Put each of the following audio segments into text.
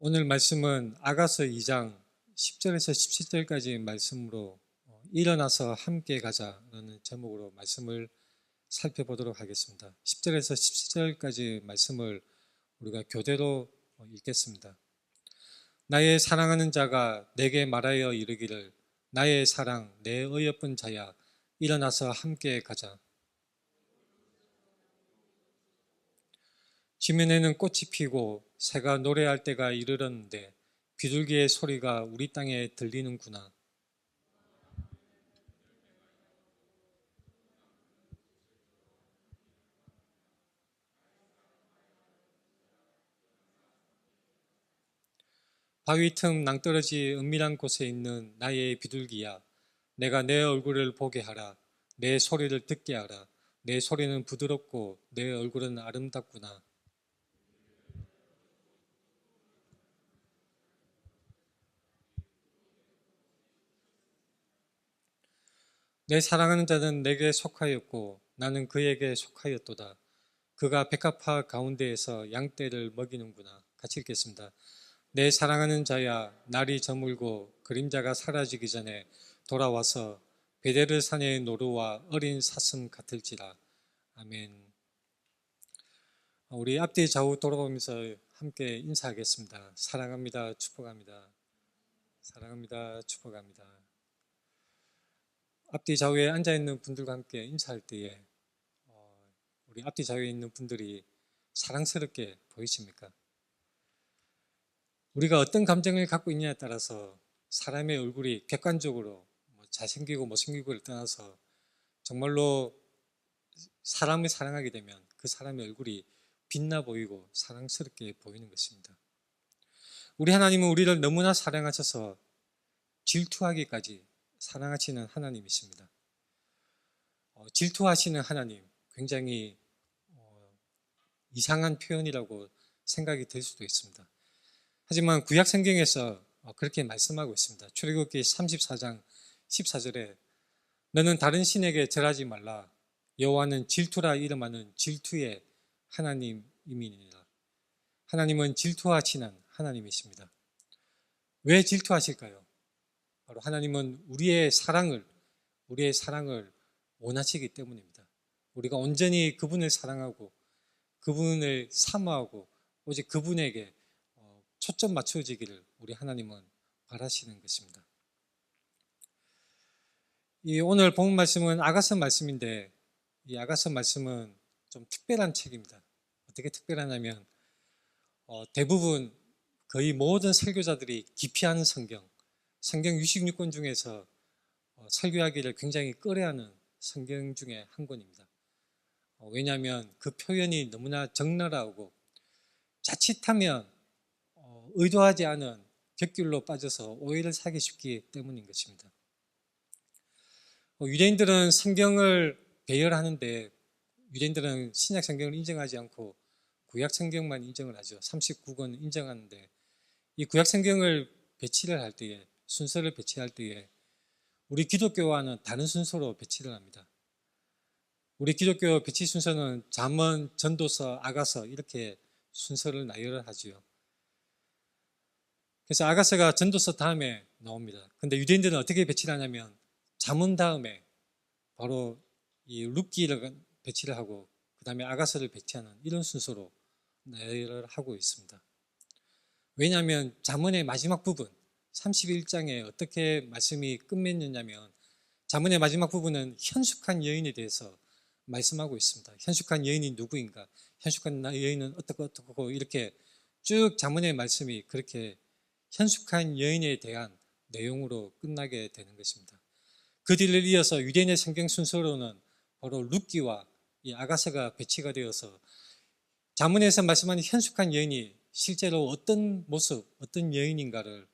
오늘 말씀은 아가서 2장 10절에서 17절까지 말씀으로 일어나서 함께 가자라는 제목으로 말씀을 살펴보도록 하겠습니다. 10절에서 17절까지 말씀을 우리가 교대로 읽겠습니다. 나의 사랑하는 자가 내게 말하여 이르기를 나의 사랑 내 어여쁜 자야 일어나서 함께 가자. 지면에는 꽃이 피고 새가 노래할 때가 이르렀는데 비둘기의 소리가 우리 땅에 들리는구나. 바위 틈 낭떠러지 은밀한 곳에 있는 나의 비둘기야, 내가 내 얼굴을 보게 하라. 내 소리를 듣게 하라. 내 소리는 부드럽고 내 얼굴은 아름답구나. 내 사랑하는 자는 내게 속하였고 나는 그에게 속하였도다. 그가 백합화 가운데에서 양떼를 먹이는구나. 같이 읽겠습니다. 내 사랑하는 자야, 날이 저물고 그림자가 사라지기 전에 돌아와서 베데르 산의 노루와 어린 사슴 같을지라. 아멘. 우리 앞뒤 좌우 돌아보면서 함께 인사하겠습니다. 사랑합니다. 축복합니다. 사랑합니다. 축복합니다. 앞뒤 좌우에 앉아있는 분들과 함께 인사할 때에 우리 앞뒤 좌우에 있는 분들이 사랑스럽게 보이십니까? 우리가 어떤 감정을 갖고 있냐에 따라서 사람의 얼굴이 객관적으로 잘생기고 못생기고를 떠나서 정말로 사람을 사랑하게 되면 그 사람의 얼굴이 빛나 보이고 사랑스럽게 보이는 것입니다. 우리 하나님은 우리를 너무나 사랑하셔서 질투하기까지 사랑하시는 하나님이십니다. 질투하시는 하나님, 굉장히 이상한 표현이라고 생각이 들 수도 있습니다. 하지만 구약 성경에서 그렇게 말씀하고 있습니다. 출애굽기 34장 14절에 너는 다른 신에게 절하지 말라. 여호와는 질투라 이름하는 질투의 하나님이니라. 하나님은 질투하시는 하나님이십니다. 왜 질투하실까요? 바로 하나님은 우리의 사랑을 원하시기 때문입니다. 우리가 온전히 그분을 사랑하고 그분을 사모하고 오직 그분에게 초점 맞춰지기를 우리 하나님은 바라시는 것입니다. 이 오늘 본 말씀은 아가서 말씀인데 이 아가서 말씀은 좀 특별한 책입니다. 어떻게 특별하냐면 대부분 거의 모든 설교자들이 기피하는 성경 66권 중에서 설교하기를 굉장히 꺼려하는 성경 중에 한 권입니다. 왜냐하면 그 표현이 너무나 적나라하고 자칫하면 의도하지 않은 격길로 빠져서 오해를 사기 쉽기 때문인 것입니다. 유대인들은 성경을 배열하는데 유대인들은 신약 성경을 인정하지 않고 구약 성경만 인정을 하죠. 39권 인정하는데 이 구약 성경을 배치를 할 때에 순서를 배치할 때에 우리 기독교와는 다른 순서로 배치를 합니다. 우리 기독교 배치 순서는 잠언, 전도서, 아가서 이렇게 순서를 나열을 하지요. 그래서 아가서가 전도서 다음에 나옵니다. 근데 유대인들은 어떻게 배치를 하냐면 잠언 다음에 바로 이 룻기를 배치를 하고 그 다음에 아가서를 배치하는 이런 순서로 나열을 하고 있습니다. 왜냐하면 잠언의 마지막 부분 31장에 어떻게 말씀이 끝맺느냐면 잠언의 마지막 부분은 현숙한 여인에 대해서 말씀하고 있습니다. 현숙한 여인이 누구인가? 현숙한 여인은 어떻고 이렇게 쭉 잠언의 말씀이 그렇게 현숙한 여인에 대한 내용으로 끝나게 되는 것입니다. 그 뒤를 이어서 유대인의 성경 순서로는 바로 룻기와 이 아가서가 배치가 되어서 잠언에서 말씀하는 현숙한 여인이 실제로 어떤 모습, 어떤 여인인가를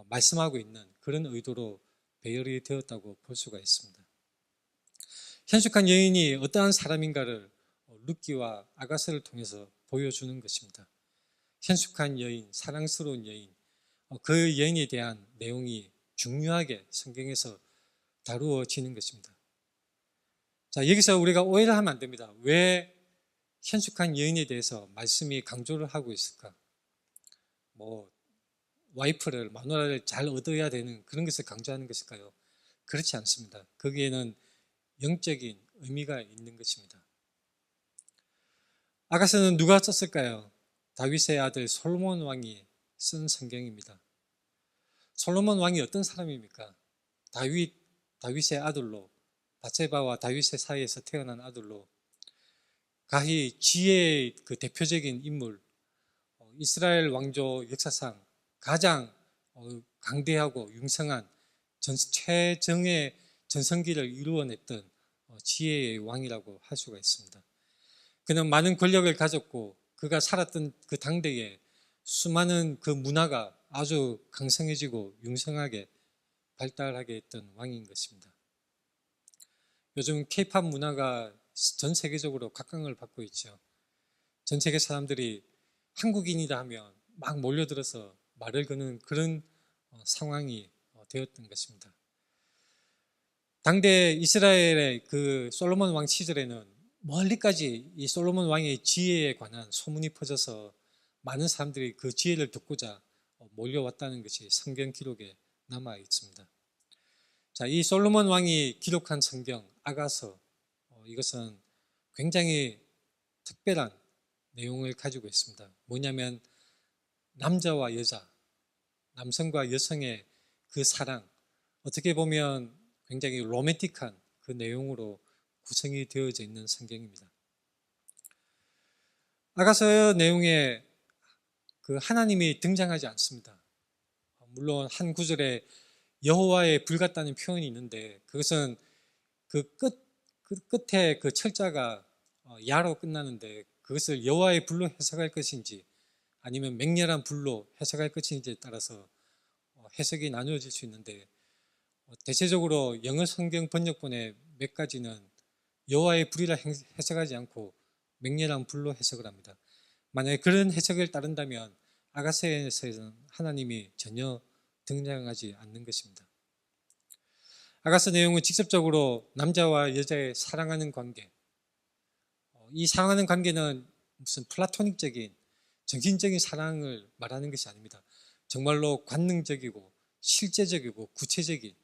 말씀하고 있는 그런 의도로 배열이 되었다고 볼 수가 있습니다. 현숙한 여인이 어떠한 사람인가를 룻기와 아가서를 통해서 보여주는 것입니다. 현숙한 여인, 사랑스러운 여인, 그 여인에 대한 내용이 중요하게 성경에서 다루어지는 것입니다. 자, 여기서 우리가 오해를 하면 안 됩니다. 왜 현숙한 여인에 대해서 말씀이 강조를 하고 있을까? 뭐 와이프를 마누라를 잘 얻어야 되는 그런 것을 강조하는 것일까요? 그렇지 않습니다. 거기에는 영적인 의미가 있는 것입니다. 아가서는 누가 썼을까요? 다윗의 아들 솔로몬 왕이 쓴 성경입니다. 솔로몬 왕이 어떤 사람입니까? 다윗의 아들로, 바세바와 다윗의 사이에서 태어난 아들로 가히 지혜의 그 대표적인 인물, 이스라엘 왕조 역사상 가장 강대하고 융성한 최정의 전성기를 이루어냈던 지혜의 왕이라고 할 수가 있습니다. 그는 많은 권력을 가졌고 그가 살았던 그 당대에 수많은 그 문화가 아주 강성해지고 융성하게 발달하게 했던 왕인 것입니다. 요즘 K-팝 문화가 전 세계적으로 각광을 받고 있죠. 전 세계 사람들이 한국인이다 하면 막 몰려들어서 말을 거는 그런 상황이 되었던 것입니다. 당대 이스라엘의 그 솔로몬 왕 시절에는 멀리까지 이 솔로몬 왕의 지혜에 관한 소문이 퍼져서 많은 사람들이 그 지혜를 듣고자 몰려왔다는 것이 성경 기록에 남아 있습니다. 자, 이 솔로몬 왕이 기록한 성경 아가서, 이것은 굉장히 특별한 내용을 가지고 있습니다. 뭐냐면 남자와 여자, 남성과 여성의 그 사랑, 어떻게 보면 굉장히 로맨틱한 그 내용으로 구성이 되어져 있는 성경입니다. 아가서 내용에 그 하나님이 등장하지 않습니다. 물론 한 구절에 여호와의 불 같다는 표현이 있는데 그것은 그 끝에 그 철자가 야로 끝나는데 그것을 여호와의 불로 해석할 것인지 아니면 맹렬한 불로 해석할 것인지에 따라서 해석이 나누어질 수 있는데 대체적으로 영어 성경 번역본의 몇 가지는 여호와의 불이라 해석하지 않고 맹렬한 불로 해석을 합니다. 만약에 그런 해석을 따른다면 아가서에서는 하나님이 전혀 등장하지 않는 것입니다. 아가서 내용은 직접적으로 남자와 여자의 사랑하는 관계, 이 사랑하는 관계는 무슨 플라토닉적인 정신적인 사랑을 말하는 것이 아닙니다. 정말로 관능적이고 실제적이고 구체적인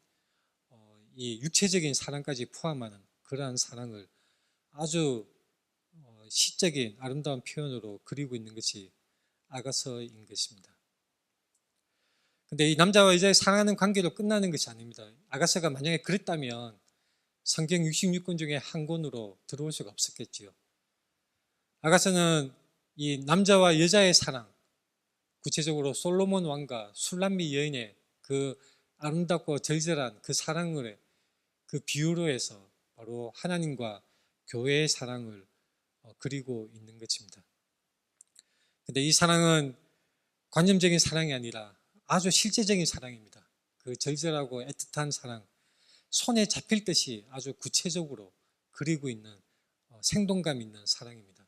이 육체적인 사랑까지 포함하는 그러한 사랑을 아주 시적인 아름다운 표현으로 그리고 있는 것이 아가서인 것입니다. 근데 이 남자와 여자의 사랑하는 관계로 끝나는 것이 아닙니다. 아가서가 만약에 그랬다면 성경 66권 중에 한 권으로 들어올 수가 없었겠지요. 아가서는 이 남자와 여자의 사랑, 구체적으로 솔로몬 왕과 술람미 여인의 그 아름답고 절절한 그 사랑을 그 비유로 해서 바로 하나님과 교회의 사랑을 그리고 있는 것입니다. 근데 이 사랑은 관념적인 사랑이 아니라 아주 실제적인 사랑입니다. 그 절절하고 애틋한 사랑, 손에 잡힐 듯이 아주 구체적으로 그리고 있는 생동감 있는 사랑입니다.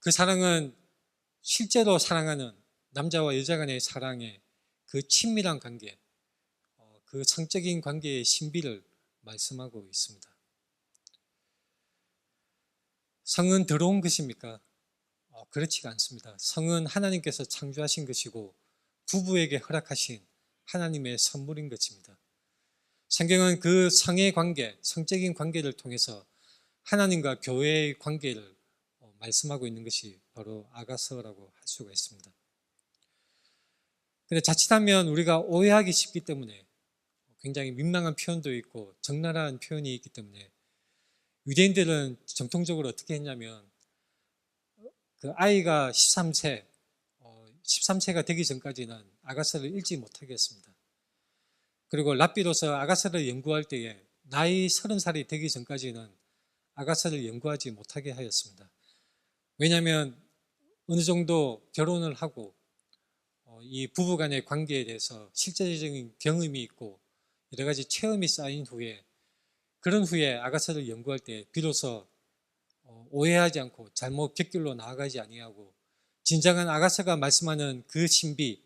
그 사랑은 실제로 사랑하는 남자와 여자 간의 사랑의 그 친밀한 관계, 그 성적인 관계의 신비를 말씀하고 있습니다. 성은 더러운 것입니까? 그렇지가 않습니다. 성은 하나님께서 창조하신 것이고 부부에게 허락하신 하나님의 선물인 것입니다. 성경은 그 성의 관계, 성적인 관계를 통해서 하나님과 교회의 관계를 말씀하고 있는 것이 바로 아가서라고 할 수가 있습니다. 그런데 자칫하면 우리가 오해하기 쉽기 때문에 굉장히 민망한 표현도 있고 적나라한 표현이 있기 때문에 유대인들은 정통적으로 어떻게 했냐면 그 아이가 13세가 되기 전까지는 아가서를 읽지 못하게 했습니다. 그리고 랍비로서 아가서를 연구할 때에 나이 30살이 되기 전까지는 아가서를 연구하지 못하게 하였습니다. 왜냐하면 어느 정도 결혼을 하고 이 부부간의 관계에 대해서 실제적인 경험이 있고 여러 가지 체험이 쌓인 후에 그런 후에 아가서를 연구할 때 비로소 오해하지 않고 잘못 곁길로 나아가지 아니하고 진정한 아가서가 말씀하는 그 신비,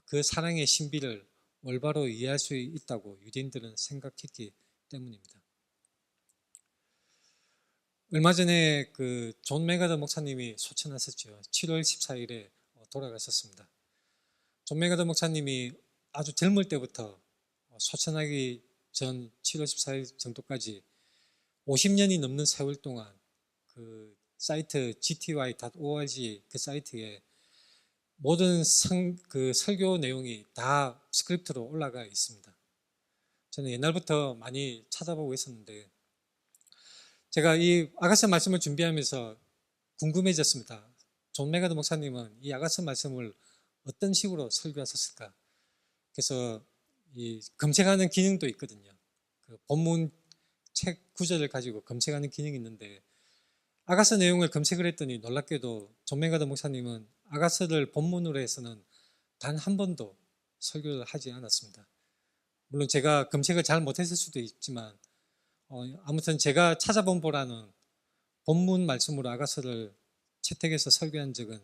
그 사랑의 신비를 올바로 이해할 수 있다고 유대인들은 생각했기 때문입니다. 얼마 전에 그 존 메가더 목사님이 소천하셨죠. 7월 14일에 돌아가셨습니다. 존 맥아더 목사님이 아주 젊을 때부터 소천하기 전 7월 14일 정도까지 50년이 넘는 세월 동안 그 사이트 gty.org 그 사이트에 모든 그 설교 내용이 다 스크립트로 올라가 있습니다. 저는 옛날부터 많이 찾아보고 있었는데 제가 이 아가서 말씀을 준비하면서 궁금해졌습니다. 존 맥아더 목사님은 이 아가서 말씀을 어떤 식으로 설교하셨을까? 그래서 이 검색하는 기능도 있거든요. 그 본문 책 구절을 가지고 검색하는 기능이 있는데 아가서 내용을 검색을 했더니 놀랍게도 존 맥아더 목사님은 아가서를 본문으로 해서는 단 한 번도 설교를 하지 않았습니다. 물론 제가 검색을 잘 못했을 수도 있지만 아무튼 제가 찾아본 바로는 본문 말씀으로 아가서를 채택해서 설교한 적은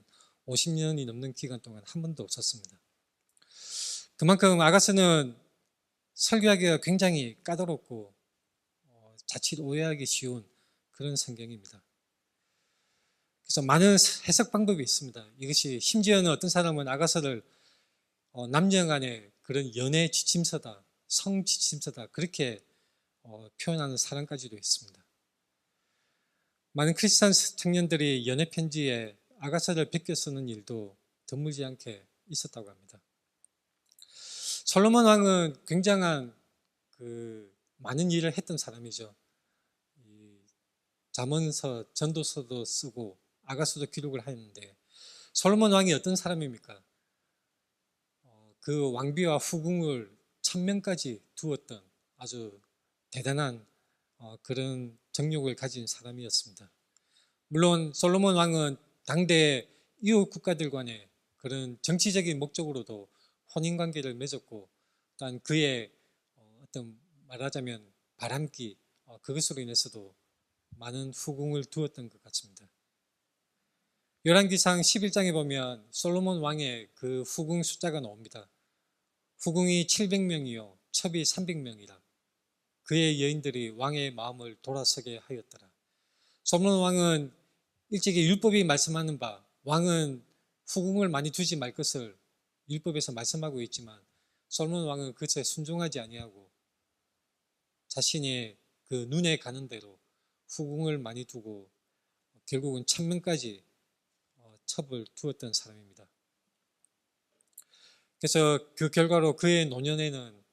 50년이 넘는 기간 동안 한 번도 없었습니다. 그만큼 아가서는 설교하기가 굉장히 까다롭고 자칫 오해하기 쉬운 그런 성경입니다. 그래서 많은 해석 방법이 있습니다. 이것이 심지어는 어떤 사람은 아가서를 남녀 간의 그런 연애 지침서다, 성 지침서다 그렇게 표현하는 사람까지도 있습니다. 많은 크리스찬 청년들이 연애 편지에 아가서를 베껴 쓰는 일도 드물지 않게 있었다고 합니다. 솔로몬 왕은 굉장한 그 많은 일을 했던 사람이죠. 잠언서, 전도서도 쓰고 아가서도 기록을 하였는데 솔로몬 왕이 어떤 사람입니까? 그 왕비와 후궁을 1000명까지 두었던 아주 대단한 그런 정욕을 가진 사람이었습니다. 물론 솔로몬 왕은 당대 이웃 국가들 간의 그런 정치적인 목적으로도 혼인관계를 맺었고 또한 그의 어떤 말하자면 바람기 그것으로 인해서도 많은 후궁을 두었던 것 같습니다. 열왕기상 11장에 보면 솔로몬 왕의 그 후궁 숫자가 나옵니다. 후궁이 700명이요 첩이 300명이라 그의 여인들이 왕의 마음을 돌아서게 하였더라. 솔로몬 왕은 일찍이 율법이 말씀하는 바 왕은 후궁을 많이 두지 말 것을 율법에서 말씀하고 있지만 솔로몬 왕은 그것에 순종하지 아니하고 자신의 그 눈에 가는 대로 후궁을 많이 두고 결국은 1000명까지 첩을 두었던 사람입니다. 그래서 그 결과로 그의 노년에는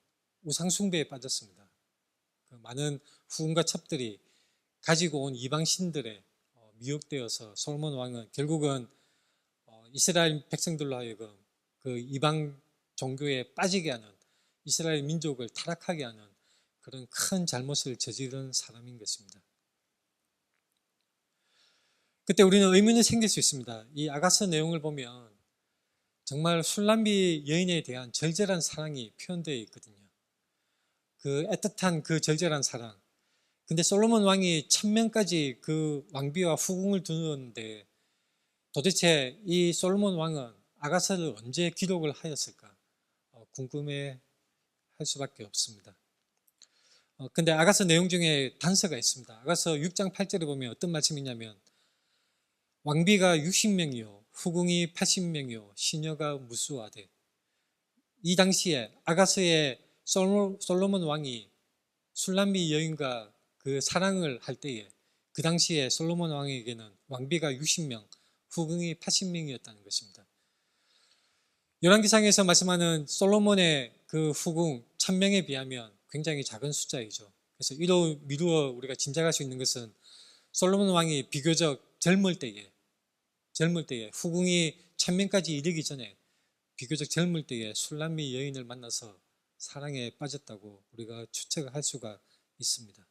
우상숭배에 빠졌습니다. 그 많은 후궁과 첩들이 가지고 온 이방신들에 미혹되어서 솔로몬 왕은 결국은 이스라엘 백성들로 하여금 그 이방 종교에 빠지게 하는 이스라엘 민족을 타락하게 하는 그런 큰 잘못을 저지른 사람인 것입니다. 그때 우리는 의문이 생길 수 있습니다. 이 아가서 내용을 보면 정말 술람비 여인에 대한 절절한 사랑이 표현되어 있거든요. 그 애틋한 그 절절한 사랑. 근데 솔로몬 왕이 1000명까지 그 왕비와 후궁을 두었는데 도대체 이 솔로몬 왕은 아가서를 언제 기록을 하였을까? 궁금해 할 수밖에 없습니다. 근데 아가서 내용 중에 단서가 있습니다. 아가서 6장 8절에 보면 어떤 말씀이냐면 왕비가 60명이요 후궁이 80명이요 시녀가 무수하되 이 당시에 아가서의 솔로몬 왕이 술람비 여인과 그 사랑을 할 때에 그 당시에 솔로몬 왕에게는 왕비가 60명 후궁이 80명이었다는 것입니다. 열왕기상에서 말씀하는 솔로몬의 그 후궁 1000명에 비하면 굉장히 작은 숫자이죠. 그래서 이로 미루어 우리가 짐작할 수 있는 것은 솔로몬 왕이 비교적 젊을 때에 후궁이 1000명까지 이르기 전에 비교적 젊을 때에 술람미 여인을 만나서 사랑에 빠졌다고 우리가 추측할 수가 있습니다.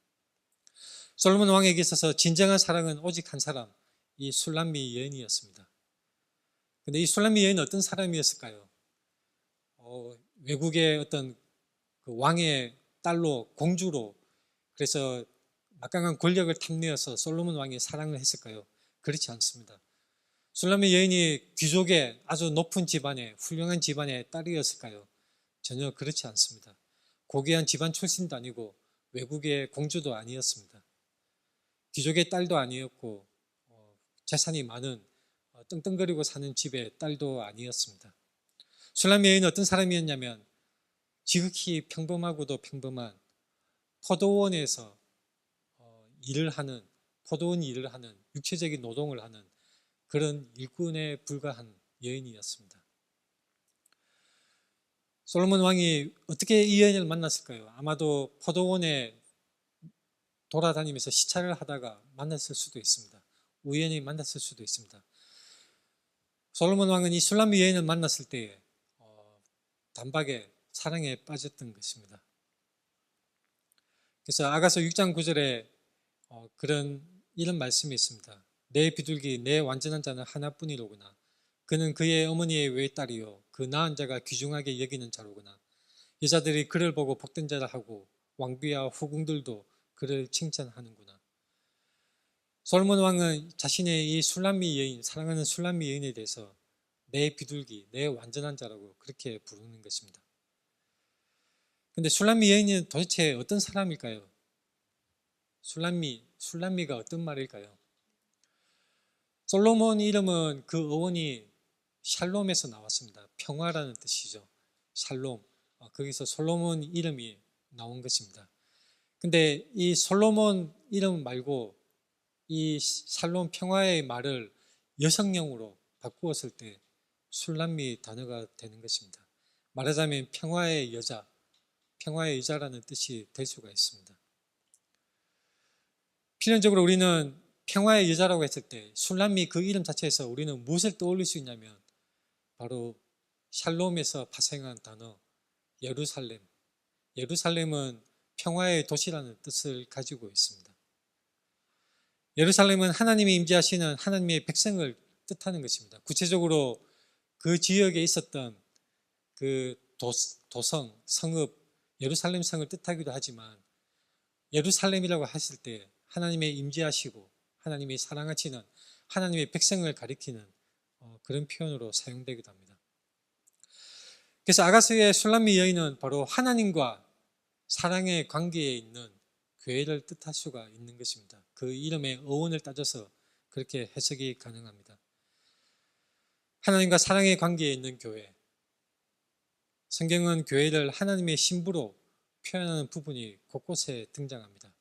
솔로몬 왕에게 있어서 진정한 사랑은 오직 한 사람, 이 술람미 여인이었습니다. 근데 이 술람미 여인은 어떤 사람이었을까요? 외국의 어떤 그 왕의 딸로 공주로 그래서 막강한 권력을 탐내어서 솔로몬 왕의 사랑을 했을까요? 그렇지 않습니다. 술람미 여인이 귀족의 아주 높은 집안의 훌륭한 집안의 딸이었을까요? 전혀 그렇지 않습니다. 고귀한 집안 출신도 아니고 외국의 공주도 아니었습니다. 귀족의 딸도 아니었고 재산이 많은 떵떵거리고 사는 집의 딸도 아니었습니다. 술람 여인은 어떤 사람이었냐면 지극히 평범하고도 평범한 포도원에서 포도원 일을 하는 육체적인 노동을 하는 그런 일꾼에 불과한 여인이었습니다. 솔로몬 왕이 어떻게 이 여인을 만났을까요? 아마도 포도원에 돌아다니면서 시찰을 하다가 만났을 수도 있습니다. 우연히 만났을 수도 있습니다. 솔로몬 왕은 이 술람 여인을 만났을 때에 단박에 사랑에 빠졌던 것입니다. 그래서 아가서 6장 9절에 이런 말씀이 있습니다. 내 비둘기 내 완전한 자는 하나뿐이로구나. 그는 그의 어머니의 외딸이요 그 낳은 자가 귀중하게 여기는 자로구나. 여자들이 그를 보고 복된 자라 하고 왕비와 후궁들도 그를 칭찬하는구나. 솔로몬 왕은 자신의 이 술람미 여인, 사랑하는 술람미 여인에 대해서 내 비둘기, 내 완전한 자라고 그렇게 부르는 것입니다. 근데 술람미 여인은 도대체 어떤 사람일까요? 술람미가 어떤 말일까요? 솔로몬 이름은 그 어원이 샬롬에서 나왔습니다. 평화라는 뜻이죠. 샬롬. 거기서 솔로몬 이름이 나온 것입니다. 근데 이 솔로몬 이름 말고 이 샬롬 평화의 말을 여성용으로 바꾸었을 때 술람미 단어가 되는 것입니다. 말하자면 평화의 여자라는 뜻이 될 수가 있습니다. 필연적으로 우리는 평화의 여자라고 했을 때 술람미 그 이름 자체에서 우리는 무엇을 떠올릴 수 있냐면 바로 샬롬에서 파생한 단어 예루살렘. 예루살렘은 평화의 도시라는 뜻을 가지고 있습니다. 예루살렘은 하나님이 임재하시는 하나님의 백성을 뜻하는 것입니다. 구체적으로 그 지역에 있었던 그 도성, 성읍, 예루살렘 성을 뜻하기도 하지만 예루살렘이라고 했을 때 하나님의 임재하시고 하나님이 사랑하시는 하나님의 백성을 가리키는 그런 표현으로 사용되기도 합니다. 그래서 아가스의 술람미 여인은 바로 하나님과 사랑의 관계에 있는 교회를 뜻할 수가 있는 것입니다. 그 이름의 어원을 따져서 그렇게 해석이 가능합니다. 하나님과 사랑의 관계에 있는 교회. 성경은 교회를 하나님의 신부로 표현하는 부분이 곳곳에 등장합니다.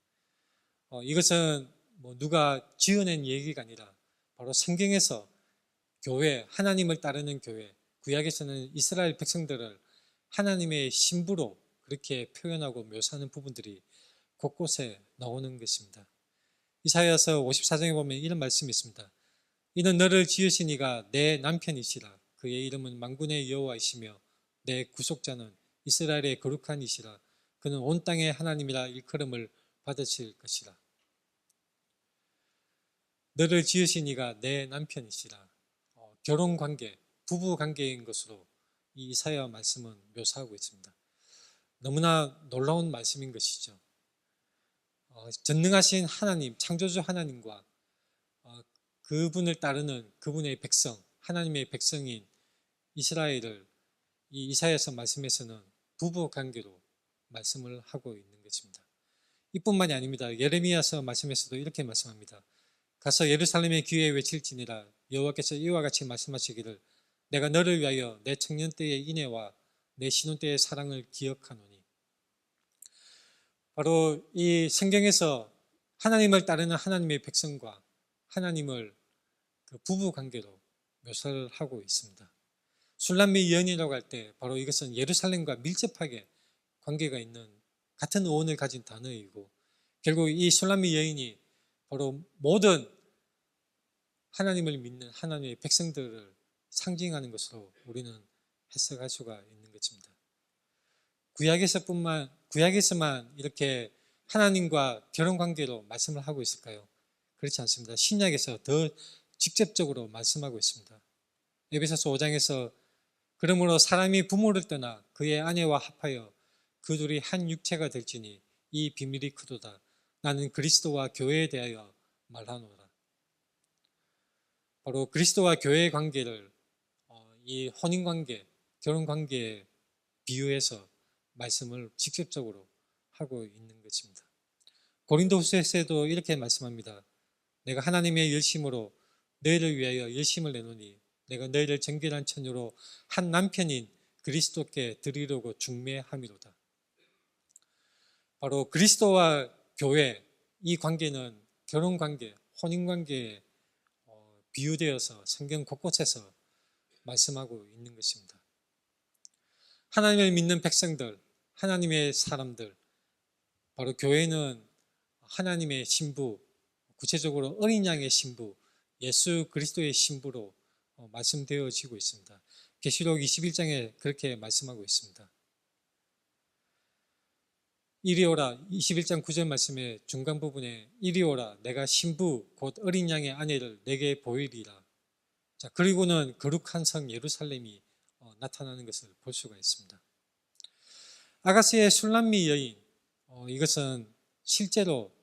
이것은 누가 지어낸 얘기가 아니라 바로 성경에서 교회, 하나님을 따르는 교회, 구약에서는 이스라엘 백성들을 하나님의 신부로 그렇게 표현하고 묘사하는 부분들이 곳곳에 나오는 것입니다. 이사야서 54장에 보면 이런 말씀이 있습니다. 이는 너를 지으신 이가 내 남편이시라. 그의 이름은 만군의 여호와이시며 내 구속자는 이스라엘의 거룩한 이시라. 그는 온 땅의 하나님이라 일컬음을 받으실 것이라. 너를 지으신 이가 내 남편이시라. 결혼관계, 부부관계인 것으로 이 이사야 말씀은 묘사하고 있습니다. 너무나 놀라운 말씀인 것이죠. 전능하신 하나님, 창조주 하나님과 그분을 따르는 그분의 백성, 하나님의 백성인 이스라엘을 이 이사야서 말씀에서는 부부관계로 말씀을 하고 있는 것입니다. 이뿐만이 아닙니다. 예레미야서 말씀에서도 이렇게 말씀합니다. 가서 예루살렘의 귀에 외칠지니라. 여호와께서 이와 같이 말씀하시기를 내가 너를 위하여 내 청년 때의 인애와 내 신혼 때의 사랑을 기억하노니. 바로 이 성경에서 하나님을 따르는 하나님의 백성과 하나님을 그 부부 관계로 묘사를 하고 있습니다. 술람미 여인이라고 할 때 바로 이것은 예루살렘과 밀접하게 관계가 있는 같은 어원을 가진 단어이고 결국 이 술람미 여인이 바로 모든 하나님을 믿는 하나님의 백성들을 상징하는 것으로 우리는 해석할 수가 있는 것입니다. 구약에서만 이렇게 하나님과 결혼 관계로 말씀을 하고 있을까요? 그렇지 않습니다. 신약에서 더 직접적으로 말씀하고 있습니다. 에베소서 5장에서 그러므로 사람이 부모를 떠나 그의 아내와 합하여 그 둘이 한 육체가 될지니 이 비밀이 크도다. 나는 그리스도와 교회에 대하여 말하노라. 바로 그리스도와 교회의 관계를 이 혼인관계, 결혼관계에 비유해서 말씀을 직접적으로 하고 있는 것입니다. 고린도후서에서도 이렇게 말씀합니다. 내가 하나님의 열심으로 너희를 위하여 열심을 내노니 내가 너희를 정결한 처녀로 한 남편인 그리스도께 드리려고 중매함이로다. 바로 그리스도와 교회, 이 관계는 결혼관계, 혼인관계에 비유되어서 성경 곳곳에서 말씀하고 있는 것입니다. 하나님을 믿는 백성들, 하나님의 사람들, 바로 교회는 하나님의 신부, 구체적으로 어린 양의 신부, 예수 그리스도의 신부로 말씀되어지고 있습니다. 계시록 21장에 그렇게 말씀하고 있습니다. 이리오라, 21장 9절 말씀의 중간 부분에 이리오라, 내가 신부 곧 어린 양의 아내를 내게 보이리라. 자, 그리고는 거룩한 성 예루살렘이 나타나는 것을 볼 수가 있습니다. 아가스의 술람미 여인, 이것은 실제로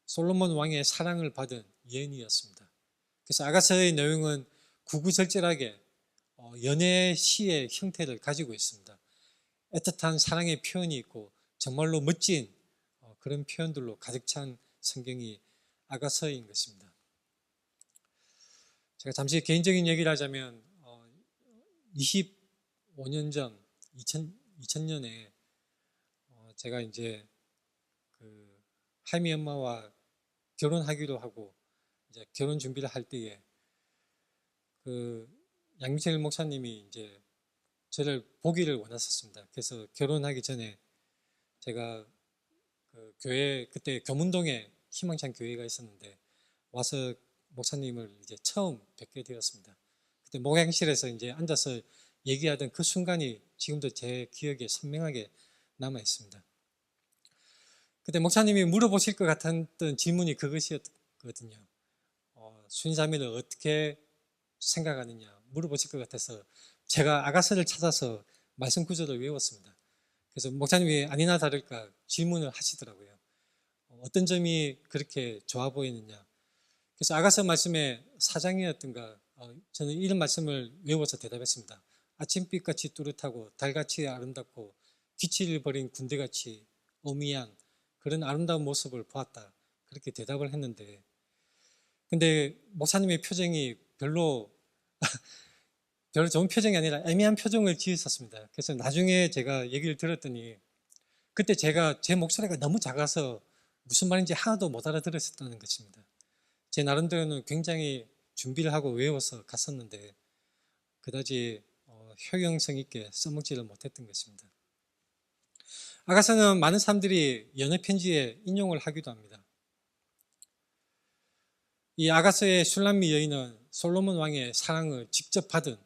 솔로몬 왕의 사랑을 받은 여인이었습니다. 그래서 아가스의 내용은 구구절절하게 연애 시의 형태를 가지고 있습니다. 애틋한 사랑의 표현이 있고 정말로 멋진 그런 표현들로 가득 찬 성경이 아가서인 것입니다. 제가 잠시 개인적인 얘기를 하자면 25년 전 2000년에 제가 이제 그 할미 엄마와 결혼하기로 하고 이제 결혼 준비를 할 때에 그 양미철 목사님이 이제 저를 보기를 원하셨습니다. 그래서 결혼하기 전에 제가 그 교회, 그때 교문동에 희망찬 교회가 있었는데 와서 목사님을 이제 처음 뵙게 되었습니다. 그때 목양실에서 이제 앉아서 얘기하던 그 순간이 지금도 제 기억에 선명하게 남아 있습니다. 그때 목사님이 물어보실 것 같았던 질문이 그것이었거든요. 순사미를 어떻게 생각하느냐 물어보실 것 같아서 제가 아가서를 찾아서 말씀 구절을 외웠습니다. 그래서 목사님이 아니나 다를까 질문을 하시더라고요. 어떤 점이 그렇게 좋아 보이느냐. 그래서 아가서 말씀의 4장이었던가 저는 이런 말씀을 외워서 대답했습니다. 아침빛같이 뚜렷하고 달같이 아름답고 기치를 버린 군대같이 어미한 그런 아름다운 모습을 보았다. 그렇게 대답을 했는데 근데 목사님의 표정이 별로 좋은 표정이 아니라 애매한 표정을 지으셨습니다. 그래서 나중에 제가 얘기를 들었더니 그때 제가 제 목소리가 너무 작아서 무슨 말인지 하나도 못 알아들었었다는 것입니다. 제 나름대로는 굉장히 준비를 하고 외워서 갔었는데 그다지 효용성 있게 써먹지를 못했던 것입니다. 아가서는 많은 사람들이 연애 편지에 인용을 하기도 합니다. 이 아가서의 술람미 여인은 솔로몬 왕의 사랑을 직접 받은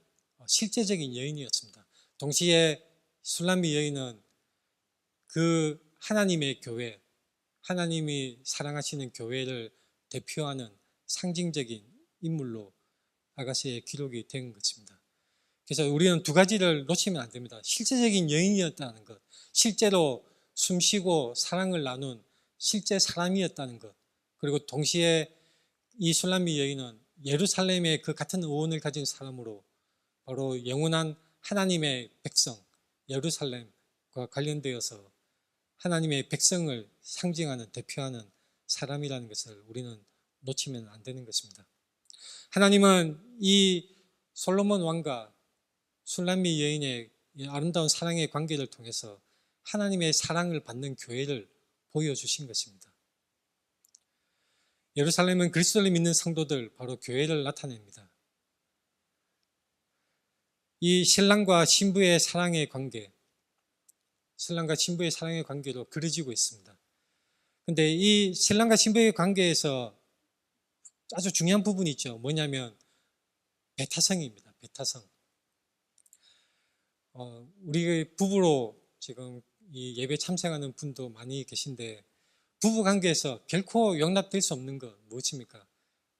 실제적인 여인이었습니다. 동시에 술람미 여인은 그 하나님의 교회, 하나님이 사랑하시는 교회를 대표하는 상징적인 인물로 아가서의 기록이 된 것입니다. 그래서 우리는 두 가지를 놓치면 안 됩니다. 실제적인 여인이었다는 것, 실제로 숨쉬고 사랑을 나눈 실제 사람이었다는 것, 그리고 동시에 이 술람미 여인은 예루살렘의 그 같은 의원을 가진 사람으로 바로 영원한 하나님의 백성 예루살렘과 관련되어서 하나님의 백성을 상징하는 대표하는 사람이라는 것을 우리는 놓치면 안 되는 것입니다. 하나님은 이 솔로몬 왕과 술람미 여인의 아름다운 사랑의 관계를 통해서 하나님의 사랑을 받는 교회를 보여주신 것입니다. 예루살렘은 그리스도를 믿는 성도들, 바로 교회를 나타냅니다. 이 신랑과 신부의 사랑의 관계, 신랑과 신부의 사랑의 관계로 그려지고 있습니다. 그런데 이 신랑과 신부의 관계에서 아주 중요한 부분이 있죠. 뭐냐면 배타성입니다. 배타성. 우리 부부로 지금 이 예배 참석하는 분도 많이 계신데 부부 관계에서 결코 용납될 수 없는 것 무엇입니까?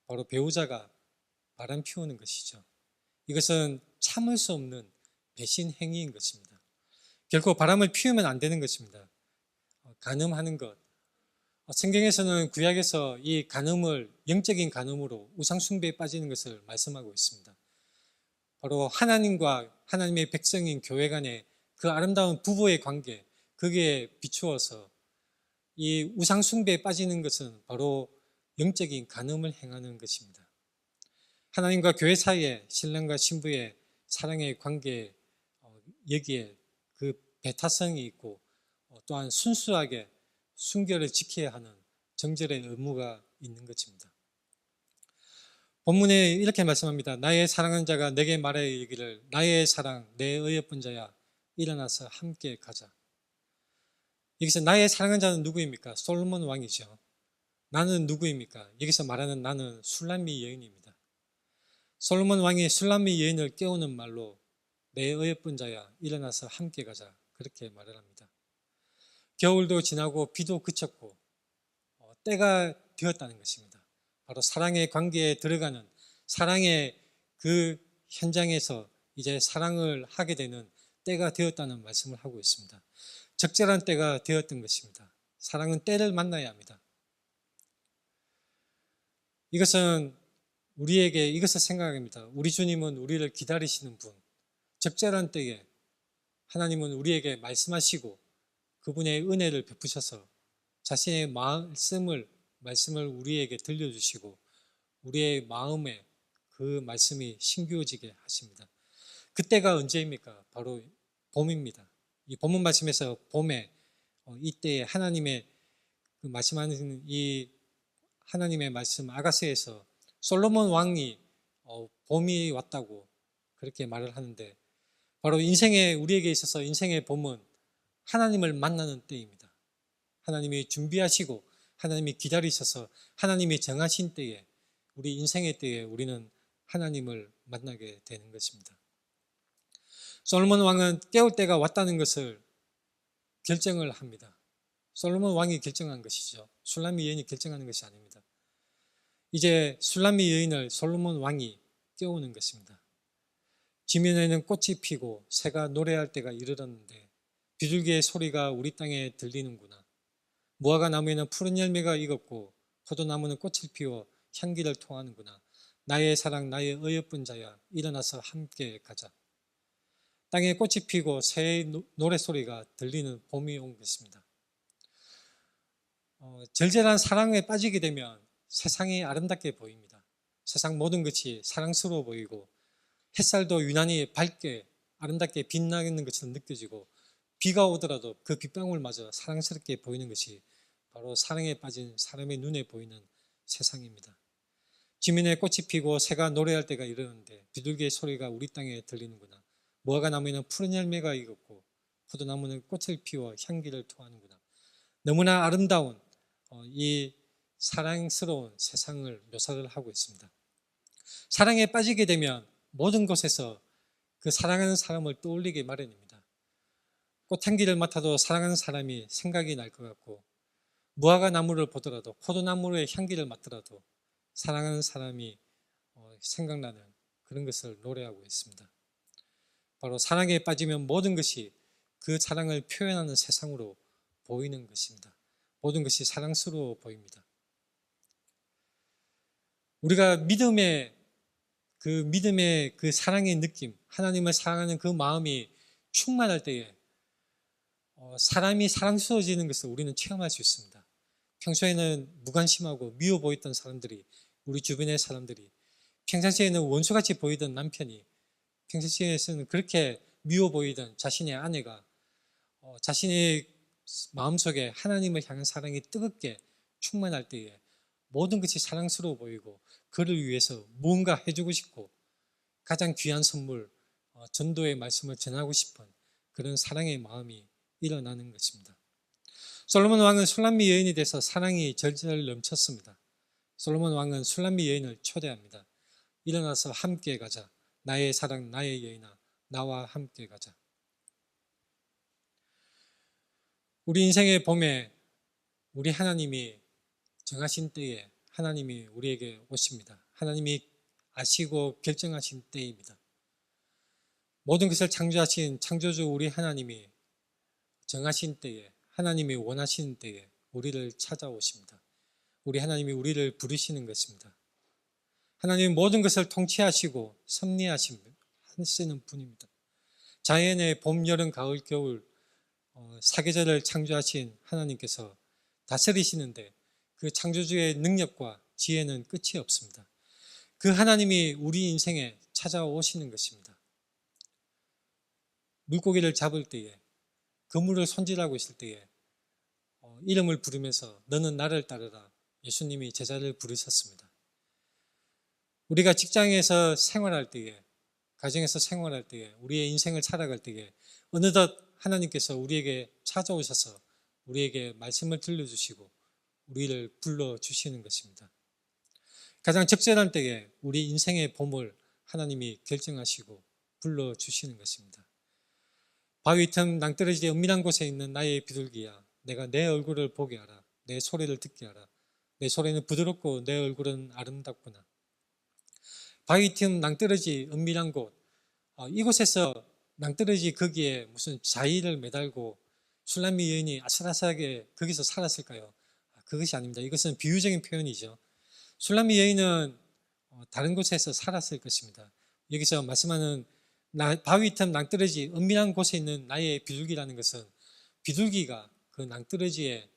바로 배우자가 바람 피우는 것이죠. 이것은 참을 수 없는 배신 행위인 것입니다. 결코 바람을 피우면 안 되는 것입니다. 간음하는 것. 성경에서는 구약에서 이 간음을 영적인 간음으로 우상 숭배에 빠지는 것을 말씀하고 있습니다. 바로 하나님과 하나님의 백성인 교회 간의 그 아름다운 부부의 관계, 거기에 비추어서 이 우상 숭배에 빠지는 것은 바로 영적인 간음을 행하는 것입니다. 하나님과 교회 사이에 신랑과 신부의 사랑의 관계에 여기에 그 배타성이 있고 또한 순수하게 순결을 지켜야 하는 정절의 의무가 있는 것입니다. 본문에 이렇게 말씀합니다. 나의 사랑하는 자가 내게 말하여 이르기를 나의 사랑 내 어여쁜 자야 일어나서 함께 가자. 여기서 나의 사랑하는 자는 누구입니까? 솔로몬 왕이죠. 나는 누구입니까? 여기서 말하는 나는 술람미 여인입니다. 솔로몬 왕이 술람미 여인을 깨우는 말로 내 어여쁜 자야 일어나서 함께 가자 그렇게 말을 합니다. 겨울도 지나고 비도 그쳤고 때가 되었다는 것입니다. 바로 사랑의 관계에 들어가는 사랑의 그 현장에서 이제 사랑을 하게 되는 때가 되었다는 말씀을 하고 있습니다. 적절한 때가 되었던 것입니다. 사랑은 때를 만나야 합니다. 이것은 우리에게 이것을 생각합니다. 우리 주님은 우리를 기다리시는 분, 적절한 때에 하나님은 우리에게 말씀하시고 그분의 은혜를 베푸셔서 자신의 말씀을 우리에게 들려주시고 우리의 마음에 그 말씀이 심겨지게 하십니다. 그때가 언제입니까? 바로 봄입니다. 이 본문 말씀에서 봄에 이때에 하나님의 그 말씀하는 이 하나님의 말씀 아가서에서 솔로몬 왕이 봄이 왔다고 그렇게 말을 하는데 바로 우리에게 있어서 인생의 봄은 하나님을 만나는 때입니다. 하나님이 준비하시고 하나님이 기다리셔서 하나님이 정하신 때에 우리 인생의 때에 우리는 하나님을 만나게 되는 것입니다. 솔로몬 왕은 깨울 때가 왔다는 것을 결정을 합니다. 솔로몬 왕이 결정한 것이죠. 술람미 여인이 결정하는 것이 아닙니다. 이제 술람미 여인을 솔로몬 왕이 깨우는 것입니다. 지면에는 꽃이 피고 새가 노래할 때가 이르렀는데 비둘기의 소리가 우리 땅에 들리는구나. 무화과 나무에는 푸른 열매가 익었고 포도나무는 꽃을 피워 향기를 토하는구나. 나의 사랑 나의 어여쁜 자야 일어나서 함께 가자. 땅에 꽃이 피고 새의 노래소리가 들리는 봄이 온 것입니다. 절절한 사랑에 빠지게 되면 세상이 아름답게 보입니다. 세상 모든 것이 사랑스러워 보이고 햇살도 유난히 밝게 아름답게 빛나는 것처럼 느껴지고 비가 오더라도 그 빗방울마저 사랑스럽게 보이는 것이 바로 사랑에 빠진 사람의 눈에 보이는 세상입니다. 지면에 꽃이 피고 새가 노래할 때가 이르는데 비둘기의 소리가 우리 땅에 들리는구나. 무화과 나무에는 푸른 열매가 익었고 포도나무는 꽃을 피워 향기를 토하는구나. 너무나 아름다운 이 사랑스러운 세상을 묘사를 하고 있습니다. 사랑에 빠지게 되면 모든 곳에서 그 사랑하는 사람을 떠올리게 마련입니다. 꽃향기를 맡아도 사랑하는 사람이 생각이 날 것 같고 무화과 나무를 보더라도 포도나무의 향기를 맡더라도 사랑하는 사람이 생각나는 그런 것을 노래하고 있습니다. 바로 사랑에 빠지면 모든 것이 그 사랑을 표현하는 세상으로 보이는 것입니다. 모든 것이 사랑스러워 보입니다. 우리가 믿음의 그 사랑의 느낌, 하나님을 사랑하는 그 마음이 충만할 때에 사람이 사랑스러워지는 것을 우리는 체험할 수 있습니다. 평소에는 무관심하고 미워 보였던 사람들이 우리 주변의 사람들이 평상시에는 원수같이 보이던 남편이 평상시에는 그렇게 미워 보이던 자신의 아내가 자신의 마음속에 하나님을 향한 사랑이 뜨겁게 충만할 때에 모든 것이 사랑스러워 보이고 그를 위해서 무언가 해주고 싶고 가장 귀한 선물 전도의 말씀을 전하고 싶은 그런 사랑의 마음이 일어나는 것입니다. 솔로몬 왕은 술람미 여인이 돼서 사랑이 절절 넘쳤습니다. 솔로몬 왕은 술람미 여인을 초대합니다. 일어나서 함께 가자. 나의 사랑 나의 여인아 나와 함께 가자. 우리 인생의 봄에 우리 하나님이 정하신 때에 하나님이 우리에게 오십니다. 하나님이 아시고 결정하신 때입니다. 모든 것을 창조하신 창조주 우리 하나님이 정하신 때에 하나님이 원하시는 때에 우리를 찾아오십니다. 우리 하나님이 우리를 부르시는 것입니다. 하나님은 모든 것을 통치하시고 섭리하시는 분입니다. 자연의 봄, 여름, 가을, 겨울 사계절을 창조하신 하나님께서 다스리시는데 그 창조주의 능력과 지혜는 끝이 없습니다. 그 하나님이 우리 인생에 찾아오시는 것입니다. 물고기를 잡을 때에, 그물을 손질하고 있을 때에 이름을 부르면서 너는 나를 따르라, 예수님이 제자를 부르셨습니다. 우리가 직장에서 생활할 때에, 가정에서 생활할 때에, 우리의 인생을 살아갈 때에 어느덧 하나님께서 우리에게 찾아오셔서 우리에게 말씀을 들려주시고 우리를 불러주시는 것입니다. 가장 적절한 때에 우리 인생의 봄을 하나님이 결정하시고 불러주시는 것입니다. 바위 틈 낭떠러지의 은밀한 곳에 있는 나의 비둘기야, 내가 내 얼굴을 보게 하라, 내 소리를 듣게 하라. 내 소리는 부드럽고 내 얼굴은 아름답구나. 바위 틈 낭떠러지 은밀한 곳, 이곳에서 낭떠러지 거기에 무슨 자의를 매달고 술람미 여인이 아슬아슬하게 거기서 살았을까요? 그것이 아닙니다. 이것은 비유적인 표현이죠. 술람미 여인은 다른 곳에서 살았을 것입니다. 여기서 말씀하는 바위 틈 낭떠러지 은밀한 곳에 있는 나의 비둘기라는 것은 비둘기가 그 낭떠러지의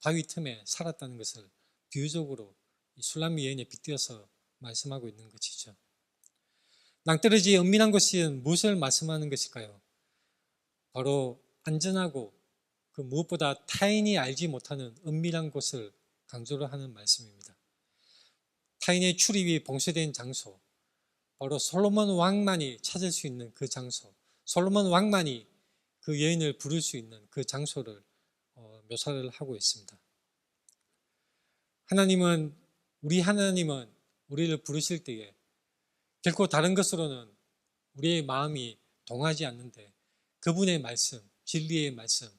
바위 틈에 살았다는 것을 비유적으로 술람미 여인에 빗대어서 말씀하고 있는 것이죠. 낭떠러지의 은밀한 곳은 무엇을 말씀하는 것일까요? 바로 안전하고 그 무엇보다 타인이 알지 못하는 은밀한 곳을 강조를 하는 말씀입니다. 타인의 출입이 봉쇄된 장소, 바로 솔로몬 왕만이 찾을 수 있는 그 장소, 솔로몬 왕만이 그 여인을 부를 수 있는 그 장소를 묘사를 하고 있습니다. 우리 하나님은 우리를 부르실 때에 결코 다른 것으로는 우리의 마음이 동하지 않는데 그분의 말씀, 진리의 말씀,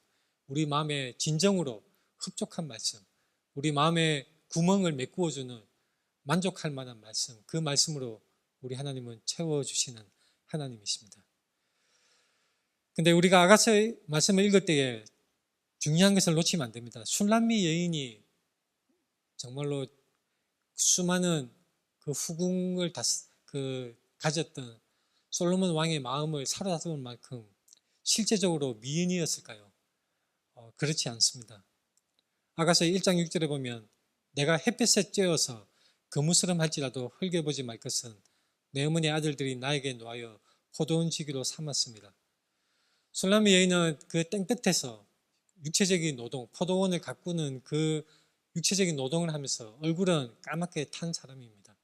우리 마음의 진정으로 흡족한 말씀, 우리 마음의 구멍을 메꾸어주는 만족할 만한 말씀, 그 말씀으로 우리 하나님은 채워주시는 하나님이십니다. 근데 우리가 아가서의 말씀을 읽을 때에 중요한 것을 놓치면 안 됩니다. 술람미 여인이 정말로 수많은 그 후궁을 가졌던 솔로몬 왕의 마음을 사로잡을 만큼 실제적으로 미인이었을까요? 그렇지 않습니다. 아가서 1장 6절에 보면 내가 햇볕에 쬐어서 거무스름 할지라도 흘겨보지 말 것은 내 어머니 아들들이 나에게 놓아여 포도원 지기로 삼았습니다. 술람미 여인은 그 땡볕에서 육체적인 노동, 포도원을 가꾸는 그 육체적인 노동을 하면서 얼굴은 까맣게 탄 사람입니다.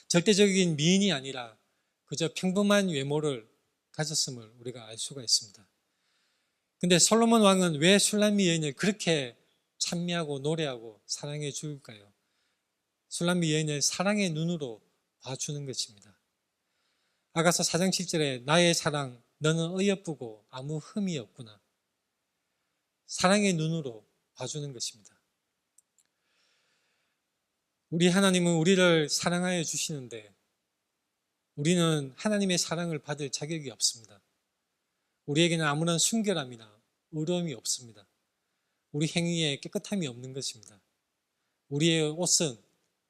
절대적인 미인이 아니라 그저 평범한 외모를 가졌음을 우리가 알 수가 있습니다. 근데 솔로몬 왕은 왜 술람미 여인을 그렇게 찬미하고 노래하고 사랑해 줄까요? 술람미 여인을 사랑의 눈으로 봐주는 것입니다. 아가서 4장 7절에 나의 사랑 너는 어여쁘고 아무 흠이 없구나. 사랑의 눈으로 봐주는 것입니다. 우리 하나님은 우리를 사랑하여 주시는데 우리는 하나님의 사랑을 받을 자격이 없습니다. 우리에게는 아무런 순결함이나 의로움이 없습니다. 우리 행위에 깨끗함이 없는 것입니다. 우리의 옷은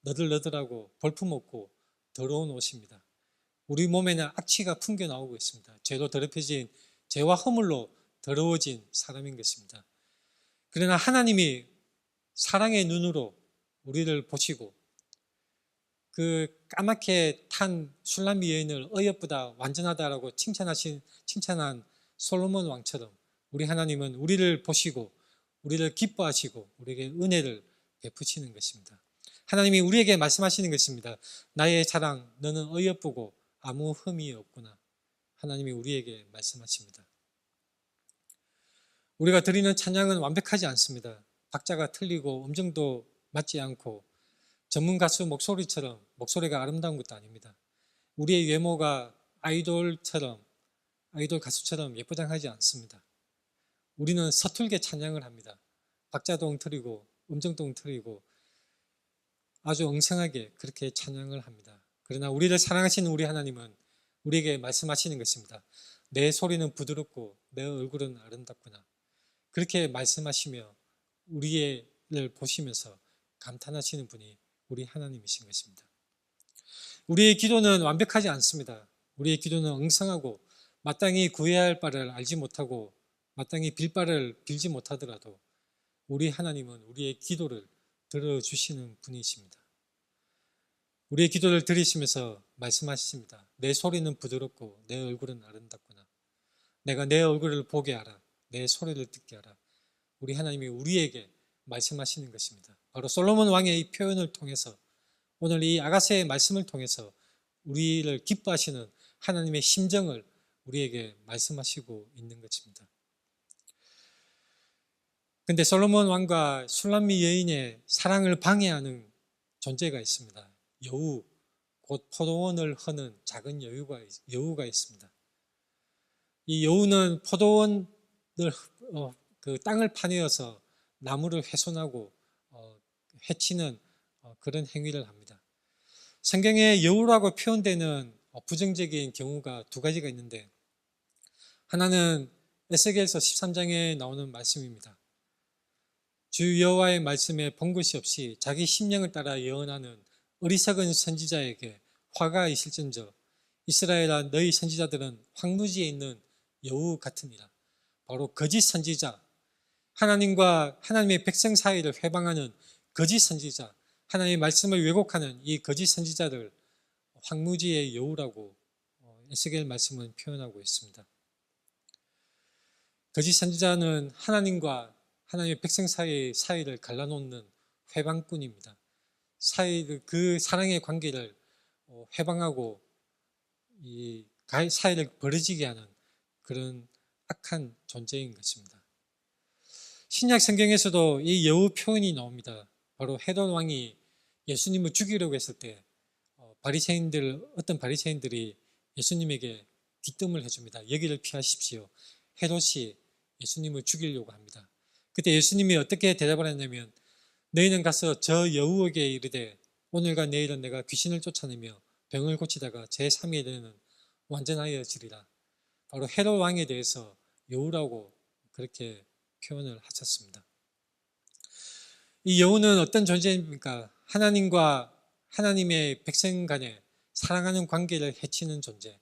너들너들하고 볼품없고 더러운 옷입니다. 우리 몸에는 악취가 풍겨 나오고 있습니다. 죄로 더럽혀진 죄와 허물로 더러워진 사람인 것입니다. 그러나 하나님이 사랑의 눈으로 우리를 보시고 그 까맣게 탄 술람미 여인을 어여쁘다 완전하다라고 칭찬한 솔로몬 왕처럼 우리 하나님은 우리를 보시고 우리를 기뻐하시고 우리에게 은혜를 베푸시는 것입니다. 하나님이 우리에게 말씀하시는 것입니다. 나의 자랑 너는 어여쁘고 아무 흠이 없구나. 하나님이 우리에게 말씀하십니다. 우리가 드리는 찬양은 완벽하지 않습니다. 박자가 틀리고 음정도 맞지 않고 전문 가수 목소리처럼 목소리가 아름다운 것도 아닙니다. 우리의 외모가 아이돌 가수처럼 예쁘장하지 않습니다. 우리는 서툴게 찬양을 합니다. 박자도 엉터리고 음정도 엉터리고 아주 엉성하게 그렇게 찬양을 합니다. 그러나 우리를 사랑하시는 우리 하나님은 우리에게 말씀하시는 것입니다. 내 소리는 부드럽고 내 얼굴은 아름답구나. 그렇게 말씀하시며 우리를 보시면서 감탄하시는 분이 우리 하나님이신 것입니다. 우리의 기도는 완벽하지 않습니다. 우리의 기도는 엉성하고 마땅히 구해야 할 바를 알지 못하고 마땅히 빌 바를 빌지 못하더라도 우리 하나님은 우리의 기도를 들어주시는 분이십니다. 우리의 기도를 들으시면서 말씀하십니다. 내 소리는 부드럽고 내 얼굴은 아름답구나. 내가 내 얼굴을 보게 하라. 내 소리를 듣게 하라. 우리 하나님이 우리에게 말씀하시는 것입니다. 바로 솔로몬 왕의 이 표현을 통해서 오늘 이 아가서의 말씀을 통해서 우리를 기뻐하시는 하나님의 심정을 우리에게 말씀하시고 있는 것입니다. 근데 솔로몬 왕과 술람미 여인의 사랑을 방해하는 존재가 있습니다. 여우, 곧 포도원을 허는 작은 여우가 있습니다. 이 여우는 포도원을 그 땅을 파내어서 나무를 훼손하고 해치는 그런 행위를 합니다. 성경에 여우라고 표현되는 부정적인 경우가 두 가지가 있는데, 하나는 에스겔서 13장에 나오는 말씀입니다. 주 여호와의 말씀에 본 것이 없이 자기 심령을 따라 예언하는 어리석은 선지자에게 화가 있을진저 이스라엘아 너희 선지자들은 황무지에 있는 여우 같으니라. 바로 거짓 선지자, 하나님과 하나님의 백성 사이를 회방하는 거짓 선지자, 하나님의 말씀을 왜곡하는 이 거짓 선지자를 황무지의 여우라고 에스겔 말씀은 표현하고 있습니다. 거짓 선지자는 하나님과 하나님의 백성 사이를 갈라놓는 회방꾼입니다. 그 사랑의 관계를 회방하고 이 사이를 벌어지게 하는 그런 악한 존재인 것입니다. 신약 성경에서도 이 여우 표현이 나옵니다. 바로 헤롯 왕이 예수님을 죽이려고 했을 때 어떤 바리새인들이 예수님에게 귀뜸을 해줍니다. 여기를 피하십시오. 헤롯이 예수님을 죽이려고 합니다. 그때 예수님이 어떻게 대답을 했냐면, 너희는 가서 저 여우에게 이르되 오늘과 내일은 내가 귀신을 쫓아내며 병을 고치다가 제3일에는 완전하여지리라. 바로 헤롯 왕에 대해서 여우라고 그렇게 표현을 하셨습니다. 이 여우는 어떤 존재입니까? 하나님과 하나님의 백성 간에 사랑하는 관계를 해치는 존재.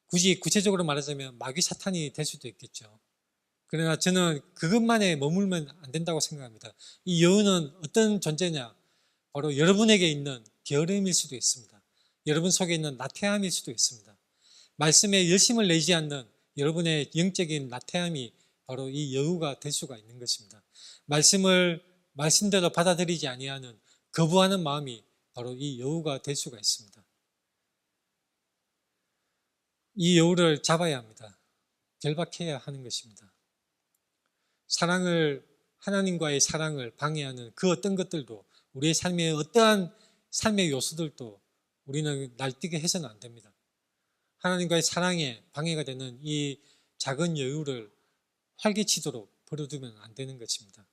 굳이 구체적으로 말하자면 마귀 사탄이 될 수도 있겠죠. 그러나 저는 그것만에 머물면 안 된다고 생각합니다. 이 여우는 어떤 존재냐? 바로 여러분에게 있는 게으름일 수도 있습니다. 여러분 속에 있는 나태함일 수도 있습니다. 말씀에 열심을 내지 않는 여러분의 영적인 나태함이 바로 이 여우가 될 수가 있는 것입니다. 말씀을 말씀대로 받아들이지 아니하는 거부하는 마음이 바로 이 여우가 될 수가 있습니다. 이 여우를 잡아야 합니다. 결박해야 하는 것입니다. 하나님과의 사랑을 방해하는 그 어떤 것들도, 우리의 삶의 어떠한 삶의 요소들도 우리는 날뛰게 해서는 안 됩니다. 하나님과의 사랑에 방해가 되는 이 작은 여유를 활개치도록 버려두면 안 되는 것입니다.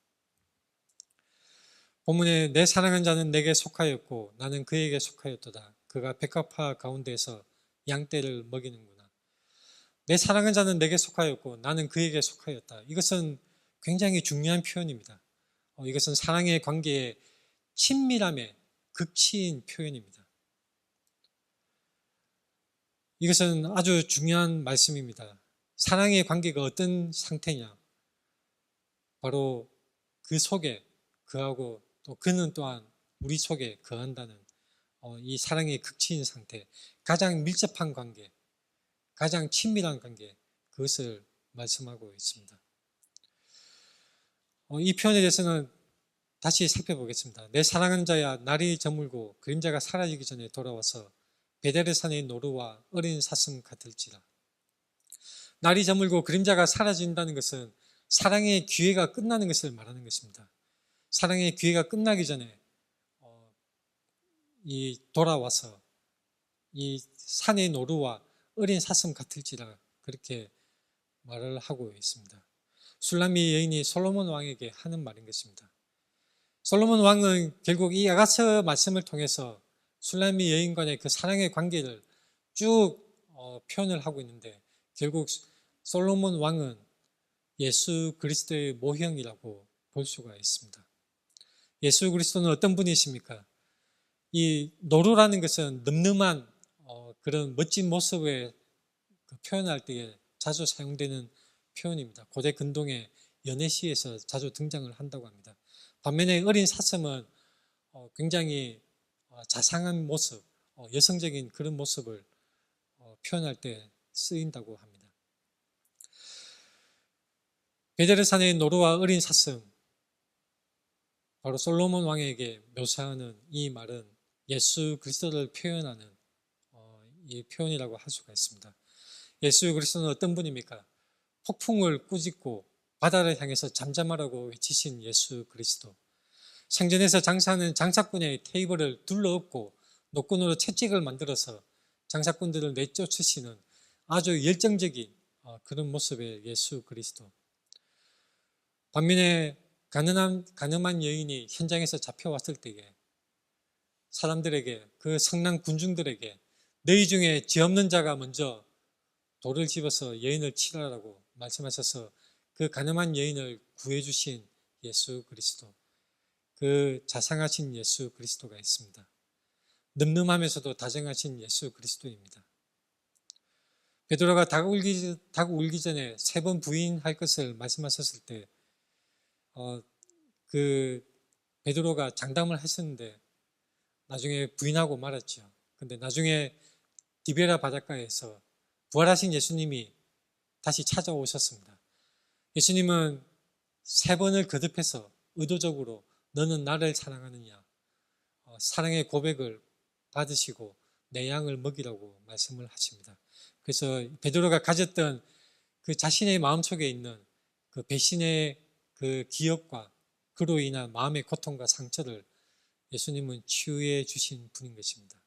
본문에 내 사랑하는 자는 내게 속하였고 나는 그에게 속하였도다. 그가 백합화 가운데서 양떼를 먹이는구나. 내 사랑하는 자는 내게 속하였고 나는 그에게 속하였다. 이것은 굉장히 중요한 표현입니다. 이것은 사랑의 관계의 친밀함의 극치인 표현입니다. 이것은 아주 중요한 말씀입니다. 사랑의 관계가 어떤 상태냐? 바로 그 속에 그하고 또 그는 또한 우리 속에 거한다는 이 사랑의 극치인 상태, 가장 밀접한 관계, 가장 친밀한 관계, 그것을 말씀하고 있습니다. 이 표현에 대해서는 다시 살펴보겠습니다. 내 사랑하는 자야, 날이 저물고 그림자가 사라지기 전에 돌아와서 베델산의 노루와 어린 사슴 같을지라. 날이 저물고 그림자가 사라진다는 것은 사랑의 기회가 끝나는 것을 말하는 것입니다. 사랑의 기회가 끝나기 전에 돌아와서 이 산의 노루와 어린 사슴 같을지라 그렇게 말을 하고 있습니다. 술람미 여인이 솔로몬 왕에게 하는 말인 것입니다. 솔로몬 왕은 결국 이 아가서 말씀을 통해서 술람미 여인간의 그 사랑의 관계를 쭉 표현을 하고 있는데, 결국 솔로몬 왕은 예수 그리스도의 모형이라고 볼 수가 있습니다. 예수 그리스도는 어떤 분이십니까? 이 노루라는 것은 늠름한 그런 멋진 모습을 표현할 때에 자주 사용되는 표현입니다. 고대 근동의 연애시에서 자주 등장을 한다고 합니다. 반면에 어린 사슴은 굉장히 자상한 모습, 여성적인 그런 모습을 표현할 때 쓰인다고 합니다. 베델산의 노루와 어린 사슴, 바로 솔로몬 왕에게 묘사하는 이 말은 예수 그리스도를 표현하는 이 표현이라고 할 수가 있습니다. 예수 그리스도는 어떤 분입니까? 폭풍을 꾸짖고 바다를 향해서 잠잠하라고 외치신 예수 그리스도. 상전에서 장사하는 장사꾼의 테이블을 둘러엎고 노끈으로 채찍을 만들어서 장사꾼들을 내쫓으시는 아주 열정적인 그런 모습의 예수 그리스도. 반면에 가늠한 여인이 현장에서 잡혀왔을 때에 사람들에게, 그 성난 군중들에게 너희 중에 죄 없는 자가 먼저 돌을 집어서 여인을 치라라고 말씀하셔서 그 가늠한 여인을 구해주신 예수 그리스도, 그 자상하신 예수 그리스도가 있습니다. 늠름하면서도 다정하신 예수 그리스도입니다. 베드로가 닭 울기 전에 3번 부인할 것을 말씀하셨을 때 그 베드로가 장담을 했었는데 나중에 부인하고 말았죠. 근데 나중에 디베라 바닷가에서 부활하신 예수님이 다시 찾아오셨습니다. 예수님은 3번을 거듭해서 의도적으로 너는 나를 사랑하느냐, 사랑의 고백을 받으시고 내 양을 먹이라고 말씀을 하십니다. 그래서 베드로가 가졌던 그 자신의 마음속에 있는 그 배신의 그 기억과 그로 인한 마음의 고통과 상처를 예수님은 치유해 주신 분인 것입니다.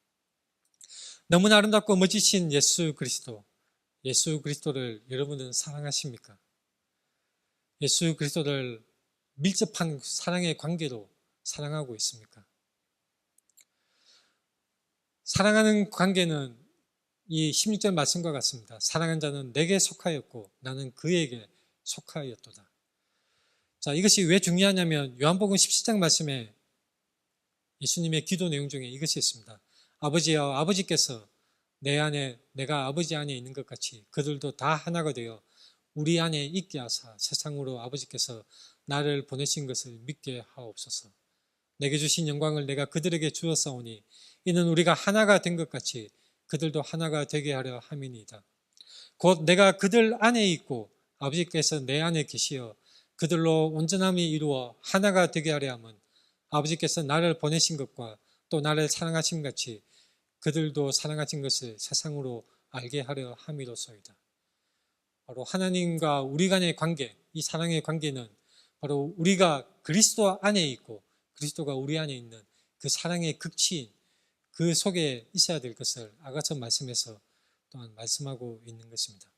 너무나 아름답고 멋지신 예수 그리스도를 여러분은 사랑하십니까? 예수 그리스도를 밀접한 사랑의 관계로 사랑하고 있습니까? 사랑하는 관계는 이 16절 말씀과 같습니다. 사랑한 자는 내게 속하였고 나는 그에게 속하였도다. 자, 이것이 왜 중요하냐면 요한복음 17장 말씀에 예수님의 기도 내용 중에 이것이 있습니다. 아버지여, 아버지께서 내 안에, 내가 아버지 안에 있는 것 같이 그들도 다 하나가 되어 우리 안에 있게 하사 세상으로 아버지께서 나를 보내신 것을 믿게 하옵소서. 내게 주신 영광을 내가 그들에게 주었사오니 이는 우리가 하나가 된 것 같이 그들도 하나가 되게 하려 함이니이다. 곧 내가 그들 안에 있고 아버지께서 내 안에 계시어 그들로 온전함이 이루어 하나가 되게 하려 함은 아버지께서 나를 보내신 것과 또 나를 사랑하신 같이 그들도 사랑하신 것을 세상으로 알게 하려 함이로소이다. 바로 하나님과 우리 간의 관계, 이 사랑의 관계는 바로 우리가 그리스도 안에 있고 그리스도가 우리 안에 있는 그 사랑의 극치인 그 속에 있어야 될 것을 아가서 말씀에서 또한 말씀하고 있는 것입니다.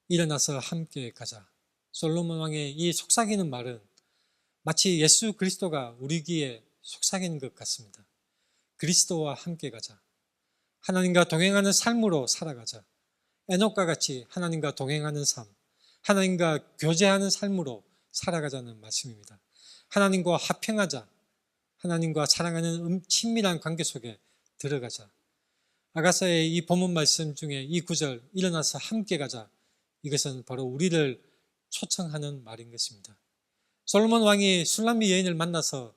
일어나서 함께 가자. 솔로몬 왕의 이 속삭이는 말은 마치 예수 그리스도가 우리 귀에 속삭이는 것 같습니다. 그리스도와 함께 가자. 하나님과 동행하는 삶으로 살아가자. 에녹과 같이 하나님과 동행하는 삶, 하나님과 교제하는 삶으로 살아가자는 말씀입니다. 하나님과 화평하자. 하나님과 사랑하는 친밀한 관계 속에 들어가자. 아가서의 이 본문 말씀 중에 이 구절, 일어나서 함께 가자. 이것은 바로 우리를 초청하는 말인 것입니다. 솔로몬 왕이 술람미 여인을 만나서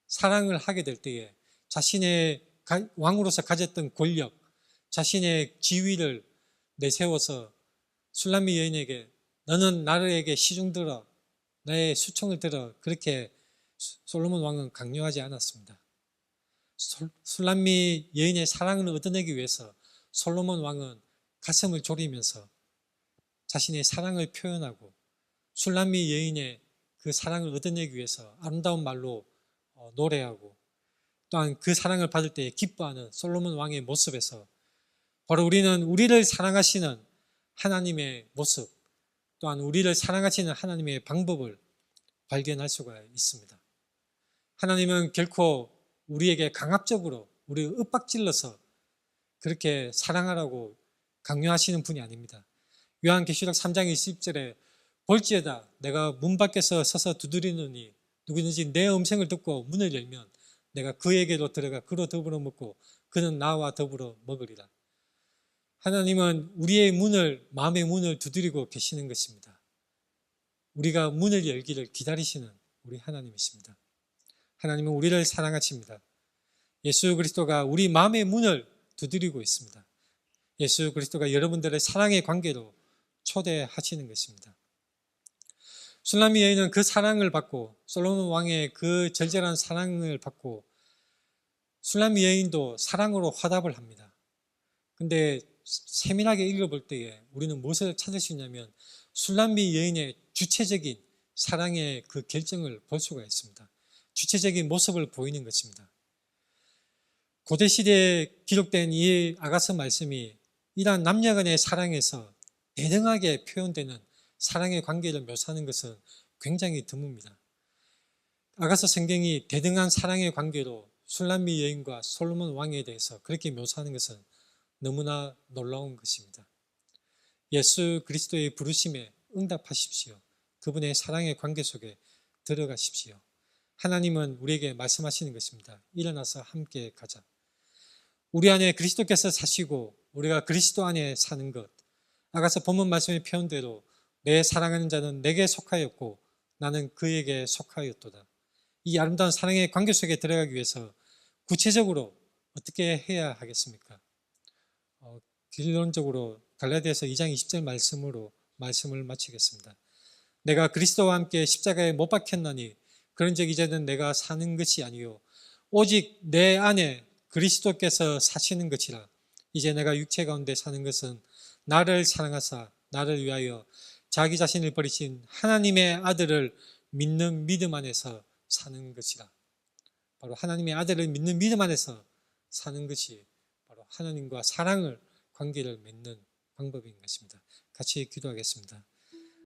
사랑을 하게 될 때에 자신의 왕으로서 가졌던 권력, 자신의 지위를 내세워서 술람미 여인에게 너는 나에게 시중 들어, 나의 수청을 들어, 그렇게 솔로몬 왕은 강요하지 않았습니다. 술람미 여인의 사랑을 얻어내기 위해서 솔로몬 왕은 가슴을 졸이면서 자신의 사랑을 표현하고 술람미 여인의 그 사랑을 얻어내기 위해서 아름다운 말로 노래하고 또한 그 사랑을 받을 때 기뻐하는 솔로몬 왕의 모습에서 바로 우리는 우리를 사랑하시는 하나님의 모습 또한 우리를 사랑하시는 하나님의 방법을 발견할 수가 있습니다. 하나님은 결코 우리에게 강압적으로 우리를 윽박질러서 그렇게 사랑하라고 강요하시는 분이 아닙니다. 요한계시록 3장 20절에 볼지어다 내가 문 밖에서 서서 두드리느니 누구든지 내 음성을 듣고 문을 열면 내가 그에게로 들어가 그로 더불어 먹고 그는 나와 더불어 먹으리라. 하나님은 우리의 문을, 마음의 문을 두드리고 계시는 것입니다. 우리가 문을 열기를 기다리시는 우리 하나님이십니다. 하나님은 우리를 사랑하십니다. 예수 그리스도가 우리 마음의 문을 두드리고 있습니다. 예수 그리스도가 여러분들의 사랑의 관계로 초대하시는 것입니다. 술람미 여인은 그 사랑을 받고 솔로몬 왕의 그 절절한 사랑을 받고 술람미 여인도 사랑으로 화답을 합니다. 근데 세밀하게 읽어볼 때에 우리는 무엇을 찾을 수 있냐면 술람미 여인의 주체적인 사랑의 그 결정을 볼 수가 있습니다. 주체적인 모습을 보이는 것입니다. 고대시대에 기록된 이 아가서 말씀이 이러한 남녀간의 사랑에서 대등하게 표현되는 사랑의 관계를 묘사하는 것은 굉장히 드뭅니다. 아가서 성경이 대등한 사랑의 관계로 술람미 여인과 솔로몬 왕에 대해서 그렇게 묘사하는 것은 너무나 놀라운 것입니다. 예수 그리스도의 부르심에 응답하십시오. 그분의 사랑의 관계 속에 들어가십시오. 하나님은 우리에게 말씀하시는 것입니다. 일어나서 함께 가자. 우리 안에 그리스도께서 사시고 우리가 그리스도 안에 사는 것. 아가서 본문 말씀의 표현대로 내 사랑하는 자는 내게 속하였고 나는 그에게 속하였도다. 이 아름다운 사랑의 관계 속에 들어가기 위해서 구체적으로 어떻게 해야 하겠습니까? 결론적으로 갈라디아서 2장 20절 말씀으로 말씀을 마치겠습니다. 내가 그리스도와 함께 십자가에 못 박혔나니 그런즉 이제는 내가 사는 것이 아니요 오직 내 안에 그리스도께서 사시는 것이라. 이제 내가 육체 가운데 사는 것은 나를 사랑하사 나를 위하여 자기 자신을 버리신 하나님의 아들을 믿는 믿음 안에서 사는 것이라. 바로 하나님의 아들을 믿는 믿음 안에서 사는 것이 바로 하나님과 사랑을 관계를 맺는 방법인 것입니다. 같이 기도하겠습니다.